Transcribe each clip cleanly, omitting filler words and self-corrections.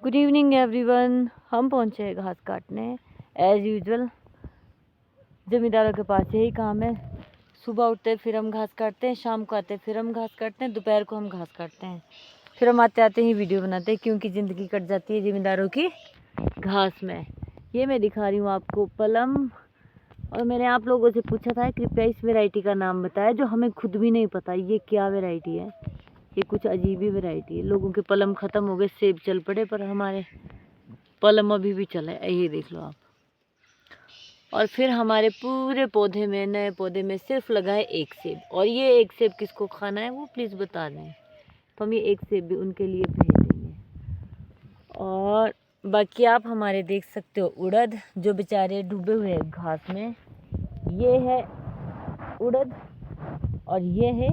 Good evening everyone. हम पहुंचे हैं घास काटने एज़ यूजुअल। ज़मींदारों के पास यही काम है, सुबह उठते फिर हम घास काटते हैं, शाम को आते फिर हम घास काटते हैं, दोपहर को हम घास काटते हैं, फिर हम आते आते ही वीडियो बनाते हैं, क्योंकि ज़िंदगी कट जाती है ज़मींदारों की घास में। ये मैं दिखा रही हूँ आपको पलम, और मैंने आप लोगों से पूछा था कृपया इस वैरायटी का नाम बताया, जो हमें खुद भी नहीं पता ये क्या वैरायटी है। ये कुछ अजीब ही वैरायटी है। लोगों के पलम ख़त्म हो गए, सेब चल पड़े, पर हमारे पलम अभी भी चले। ये देख लो आप। और फिर हमारे पूरे पौधे में, नए पौधे में सिर्फ लगा है एक सेब, और ये एक सेब किसको खाना है वो प्लीज़ बता दें, तो हम ये एक सेब भी उनके लिए भेज देंगे। और बाकी आप हमारे देख सकते हो उड़द, जो बेचारे डूबे हुए हैं घास में। ये है उड़द और ये है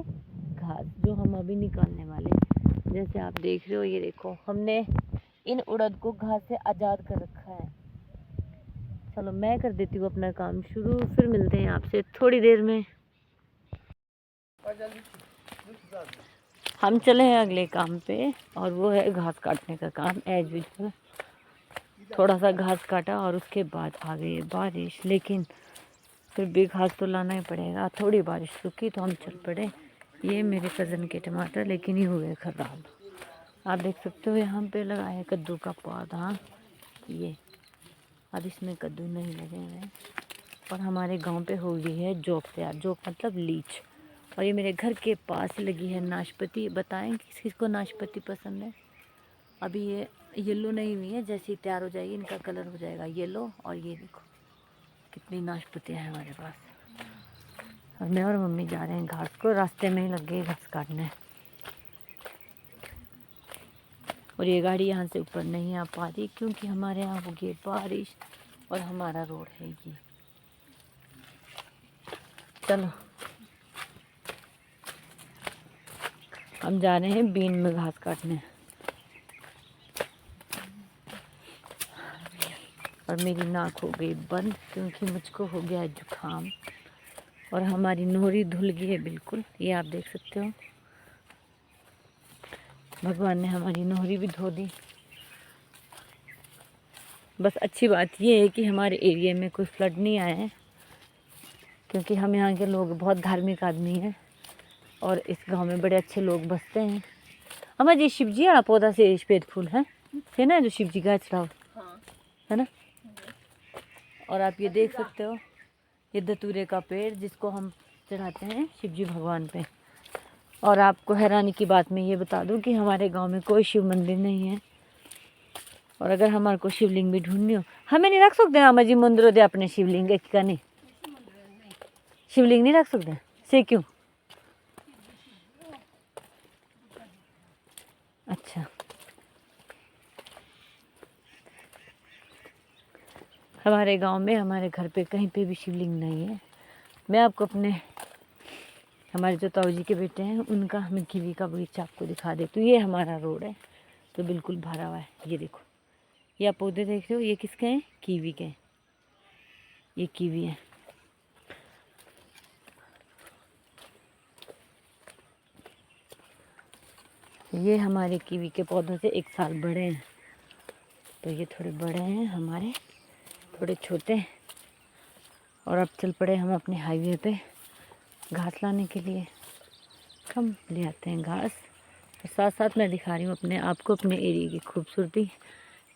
घास, जो हम अभी निकालने वाले हैं। जैसे आप देख रहे हो, ये देखो हमने इन उड़द को घास से आज़ाद कर रखा है। चलो मैं कर देती हूँ अपना काम शुरू, फिर मिलते हैं आपसे थोड़ी देर में। हम चले हैं अगले काम पे, और वो है घास काटने का काम एज यूजुअल। थोड़ा सा घास काटा और उसके बाद आ गई बारिश, लेकिन फिर भी घास तो लाना ही पड़ेगा। थोड़ी बारिश रुकी तो हम चल पड़े। ये मेरे कज़न के टमाटर, लेकिन ये हुए ख़राब। आप देख सकते हो यहाँ पे लगा है कद्दू का पौधा। ये अब इसमें कद्दू नहीं लगे हैं। और हमारे गांव पे हो गई है जोक तैयार, जोक मतलब लीच। और ये मेरे घर के पास लगी है नाशपाती। बताएं किस किस को नाशपाती पसंद है। अभी ये येलो नहीं हुई है, जैसे ही तैयार हो जाएगी इनका कलर हो जाएगा येलो। और ये देखो कितनी नाशपातियाँ हैं हमारे पास। और मैं और मम्मी जा रहे हैं घास को, रास्ते में ही लग गई घास काटने। और ये गाड़ी यहाँ से ऊपर नहीं आ पा रही, क्योंकि हमारे यहाँ हो गई बारिश और हमारा रोड है ये। चलो हम जा रहे हैं बीन में घास काटने। और मेरी नाक हो गई बंद, क्योंकि मुझको हो गया है जुकाम। और हमारी नोरी धुल गई है बिल्कुल, ये आप देख सकते हो। भगवान ने हमारी नोहरी भी धो दी। बस अच्छी बात ये है कि हमारे एरिया में कोई फ्लड नहीं आया है, क्योंकि हम यहाँ के लोग बहुत धार्मिक आदमी हैं, और इस गांव में बड़े अच्छे लोग बसते हैं। हमारे जी शिव जी वाला पौधा से श्वेत फूल है ना, जो शिव जी का चढ़ाओ है ना। और आप ये देख सकते हो, ये धतूरे का पेड़, जिसको हम चढ़ाते हैं शिव जी भगवान पे। और आपको हैरानी की बात मैं ये बता दूं कि हमारे गांव में कोई शिव मंदिर नहीं है। और अगर हमारे को शिवलिंग भी ढूंढनी हो, हमें नहीं रख सकते आमा जी मंदिरों दे अपने शिवलिंग एक का नहीं, शिवलिंग नहीं रख सकते से क्यों? अच्छा, हमारे गांव में, हमारे घर पे कहीं पे भी शिवलिंग नहीं है। मैं आपको अपने, हमारे जो ताऊ जी के बेटे हैं उनका, मैं कीवी का बगीचा आपको दिखा देती हूँ। ये हमारा रोड है तो बिल्कुल भरा हुआ है। ये देखो, ये आप पौधे देख रहे हो, ये किसके हैं? कीवी के। ये कीवी है। ये हमारे कीवी के पौधों से एक साल बड़े हैं, तो ये थोड़े बड़े हैं, हमारे थोड़े छोटे हैं। और अब चल पड़े हम अपने हाईवे पे घास लाने के लिए। हम ले आते हैं घास, और साथ साथ मैं दिखा रही हूँ अपने आपको अपने एरिया की खूबसूरती,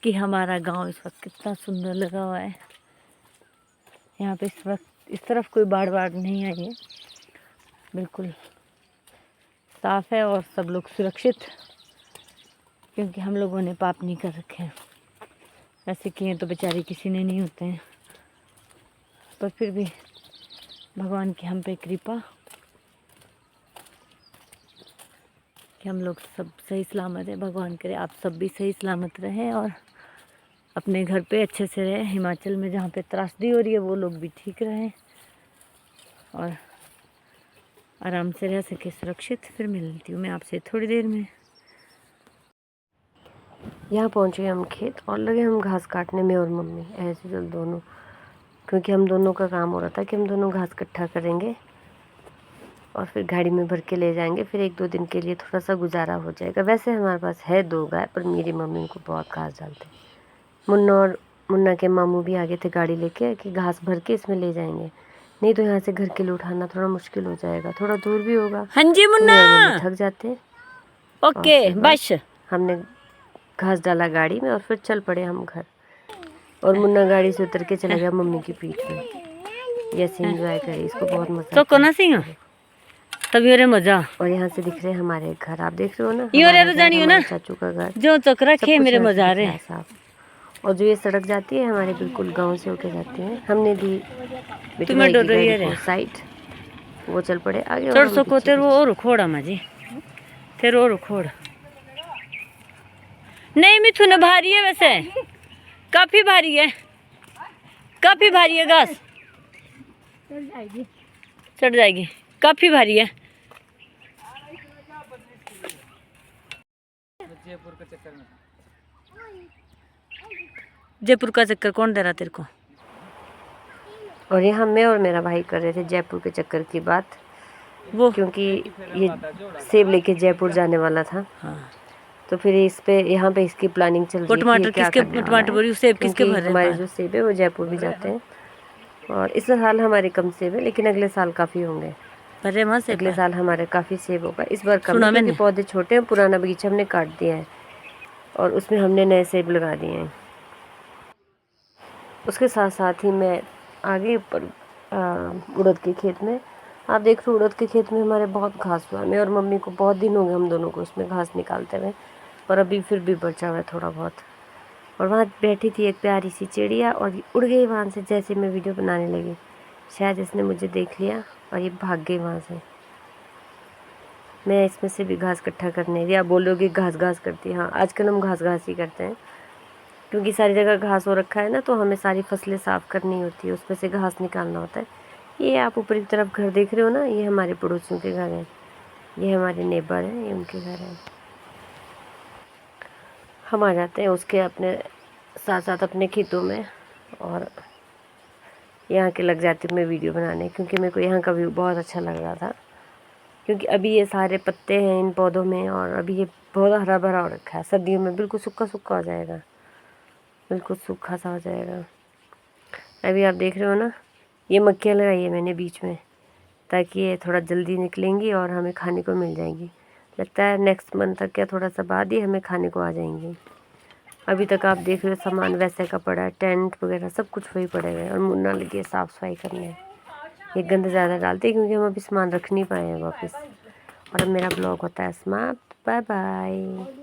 कि हमारा गांव इस वक्त कितना सुंदर लगा हुआ है। यहाँ पे इस वक्त इस तरफ कोई बाढ़ नहीं आई है, बिल्कुल साफ़ है, और सब लोग सुरक्षित, क्योंकि हम लोगों ने पाप नहीं कर रखे हैं। ऐसे किए तो बेचारे किसी ने नहीं होते हैं, पर फिर भी भगवान की हम पे कृपा कि हम लोग सब सही सलामत है। भगवान करे आप सब भी सही सलामत रहें, और अपने घर पे अच्छे से रहें। हिमाचल में जहाँ पे त्रासदी हो रही है वो लोग भी ठीक रहें, और आराम से रह सके सुरक्षित। फिर मिलती हूँ मैं आपसे थोड़ी देर में। यहाँ पहुँचे हम खेत, और लगे हम घास काटने में, और मम्मी एज यूजुअल दोनों, क्योंकि हम दोनों का काम हो रहा था कि हम दोनों घास इकट्ठा करेंगे। और फिर गाड़ी में भर के ले जाएंगे। फिर 1-2 दिन के लिए थोड़ा सा गुजारा हो जाएगा। वैसे हमारे पास है 2 गाय, पर मेरी मम्मी उनको बहुत घास डालते हैं। मुन्ना के मामू भी आगे थे गाड़ी लेके कि घास भर के इसमें ले जाएंगे, नहीं तो यहाँ से घर के लिए उठाना थोड़ा मुश्किल हो जाएगा, थोड़ा दूर भी होगा। हाँ जी मुन्ना, मम्मी थक जाते हैं। ओके बस। हमने घास डाला गाड़ी में और फिर चल पड़े हम घर। और मुन्ना गाड़ी से उतर के चला गया मम्मी की पीठ में। जैसे एंजॉय करे, इसको बहुत मजा तो कोना सिंह तभी रे मजा। और यहाँ से दिख रहे हैं हमारे घर, आप देख रहे हो ना, यो रे हमारा घर, जानी हो ना हमारे चाचू का घर, जो चक्रा सब खे कुछ मेरे यहाँ से मजा दिख रे। रहा है साफ। और जो ये सड़क जाती है हमारे बिल्कुल गांव से होके जाती है। हमने दी बेटी तुम्हें भाई डर की रही है गाड़ी रे को साइड, वो चल पड़े आगे और चढ़ हम सको पीछे तेरे पीछे। और खोड़ा माजी, तेरे और खोड़ नहीं मिथुन भारी है, वैसे काफी भारी है, काफी भारी है घास, चढ़ जाएगी, काफी भारी है। जयपुर का चक्कर कौन दे रहा तेरे को? और यहाँ मैं और मेरा भाई कर रहे थे जयपुर के चक्कर की बात, वो क्योंकि ये सेब लेके जयपुर जाने वाला था। हाँ। तो फिर इस पे यहाँ पे इसकी प्लानिंग चल रही है टमाटर कि क्या किसके, करने वाला टमाटर है, बोरी सेब किसके क्योंकि भर रहे हमारे हैं? जो सेब है वो जयपुर भी जाते हैं। और इस साल हमारे कम सेब है, लेकिन अगले साल काफ़ी होंगे। भरे वहाँ से अगले साल हमारे काफ़ी सेब होगा। इस बार कम सुना है क्योंकि मैंने। पौधे छोटे हैं, पुराना बगीचा हमने काट दिया है और उसमें हमने नए सेब लगा दिए हैं। उसके साथ साथ ही मैं आगे पर उड़द के खेत में, आप देख रहे हो उड़द के खेत में हमारे बहुत घास हुआ है। मैं और मम्मी को बहुत दिन हो गए हम दोनों को उसमें घास निकालते हुए, पर अभी फिर भी बचा हुआ है थोड़ा बहुत। और वहाँ बैठी थी एक प्यारी सी चिड़िया और ये उड़ गई वहाँ से। जैसे मैं वीडियो बनाने लगी शायद इसने मुझे देख लिया और ये भाग गई वहाँ से। मैं इसमें से भी घास इकट्ठा करने गई। आप बोलोगे घास घास करती है, हाँ आजकल हम घास घास ही करते हैं, क्योंकि सारी जगह घास हो रखा है ना, तो हमें सारी फसलें साफ़ करनी होती है, उसमें से घास निकालना होता है। ये आप ऊपर की तरफ घर देख रहे हो ना, ये हमारे पड़ोसियों के घर हैं, ये हमारे नेबर हैं, ये उनके घर हैं। हम आ जाते हैं उसके अपने साथ साथ अपने खेतों में और यहाँ के लग जाती हूँ मैं वीडियो बनाने, क्योंकि मेरे को यहाँ का व्यू बहुत अच्छा लग रहा था। क्योंकि अभी ये सारे पत्ते हैं इन पौधों में और अभी ये बहुत हरा भरा हो रखा है। सर्दियों में बिल्कुल सूखा सूखा हो जाएगा, बिल्कुल सूखा सा हो जाएगा। अभी आप देख रहे हो ना, ये मक्खियाँ लगाई है मैंने बीच में, ताकि ये थोड़ा जल्दी निकलेंगी और हमें खाने को मिल जाएंगी। लगता है नेक्स्ट मंथ तक या थोड़ा सा बाद ही हमें खाने को आ जाएंगी। अभी तक आप देख रहे हो सामान वैसे का पड़ा है, टेंट वगैरह सब कुछ वही पड़े हुए हैं। और मुन्ना लगी है साफ़ सफाई करने। ये गंद ज़्यादा डालते हैं क्योंकि हम अभी सामान रख नहीं पाए हैं वापस। और अब मेरा ब्लॉग होता है समाप्त। Bye bye.